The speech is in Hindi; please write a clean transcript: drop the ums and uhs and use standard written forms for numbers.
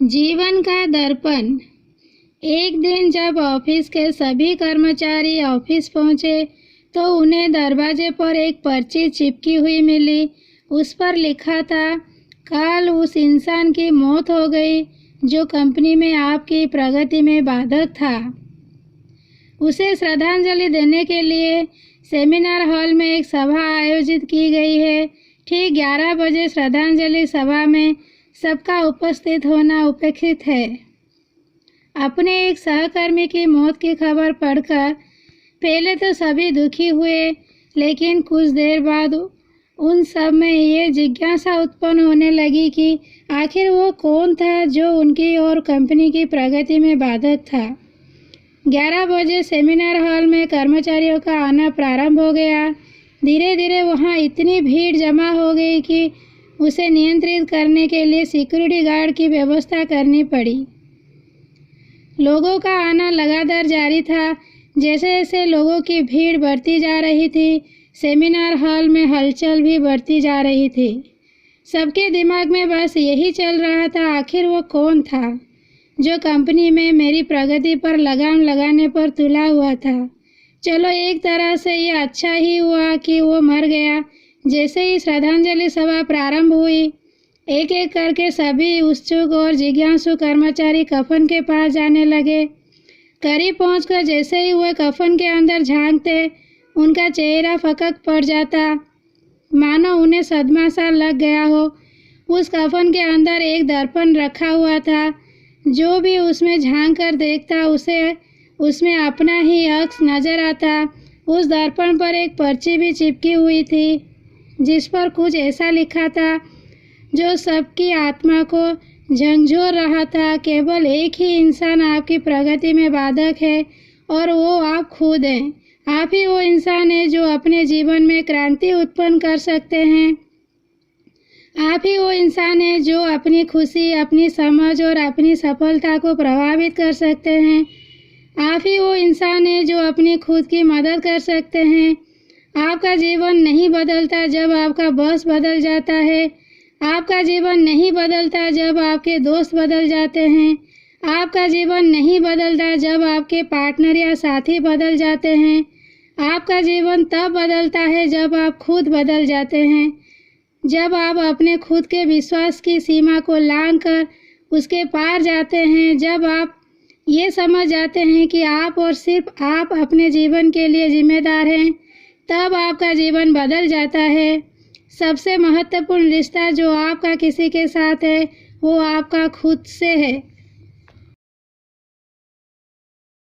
जीवन का दर्पण। एक दिन जब ऑफिस के सभी कर्मचारी ऑफिस पहुंचे तो उन्हें दरवाजे पर एक पर्ची चिपकी हुई मिली। उस पर लिखा था, कल उस इंसान की मौत हो गई जो कंपनी में आपकी प्रगति में बाधक था। उसे श्रद्धांजलि देने के लिए सेमिनार हॉल में एक सभा आयोजित की गई है। ठीक 11 बजे श्रद्धांजलि सभा में सबका उपस्थित होना अपेक्षित है। अपने एक सहकर्मी की मौत की खबर पढ़कर पहले तो सभी दुखी हुए, लेकिन कुछ देर बाद उन सब में ये जिज्ञासा उत्पन्न होने लगी कि आखिर वो कौन था जो उनकी और कंपनी की प्रगति में बाधक था। 11 बजे सेमिनार हॉल में कर्मचारियों का आना प्रारंभ हो गया। धीरे धीरे वहाँ इतनी भीड़ जमा हो गई कि उसे नियंत्रित करने के लिए सिक्योरिटी गार्ड की व्यवस्था करनी पड़ी। लोगों का आना लगातार जारी था। जैसे जैसे लोगों की भीड़ बढ़ती जा रही थी, सेमिनार हॉल में हलचल भी बढ़ती जा रही थी। सबके दिमाग में बस यही चल रहा था, आखिर वो कौन था जो कंपनी में मेरी प्रगति पर लगाम लगाने पर तुला हुआ था। चलो, एक तरह से ये अच्छा ही हुआ कि वो मर गया। जैसे ही श्रद्धांजलि सभा प्रारंभ हुई, एक एक करके सभी उत्सुक और जिज्ञासु कर्मचारी कफन के पास जाने लगे। करीब पहुंचकर जैसे ही वह कफन के अंदर झांकते, उनका चेहरा फकक पड़ जाता, मानो उन्हें सदमा सा लग गया हो। उस कफन के अंदर एक दर्पण रखा हुआ था। जो भी उसमें झांक कर देखता, उसे उसमें अपना ही अक्स नजर आता। उस दर्पण पर एक पर्ची भी चिपकी हुई थी, जिस पर कुछ ऐसा लिखा था जो सबकी आत्मा को झंझोर रहा था। केवल एक ही इंसान आपकी प्रगति में बाधक है और वो आप खुद हैं। आप ही वो इंसान है जो अपने जीवन में क्रांति उत्पन्न कर सकते हैं। आप ही वो इंसान है जो अपनी खुशी, अपनी समझ और अपनी सफलता को प्रभावित कर सकते हैं। आप ही वो इंसान है जो अपनी खुद की मदद कर सकते हैं। आपका जीवन नहीं बदलता जब आपका बॉस बदल जाता है। आपका जीवन नहीं बदलता जब आपके दोस्त बदल जाते हैं। आपका जीवन नहीं बदलता जब आपके पार्टनर या साथी बदल जाते हैं। आपका जीवन तब बदलता है जब आप खुद बदल जाते हैं। जब आप अपने खुद के विश्वास की सीमा को लांघकर उसके पार जाते हैं। जब आप ये समझ जाते हैं कि आप और सिर्फ आप अपने जीवन के लिए जिम्मेदार हैं, तब आपका जीवन बदल जाता है। सबसे महत्वपूर्ण रिश्ता जो आपका किसी के साथ है, वो आपका खुद से है।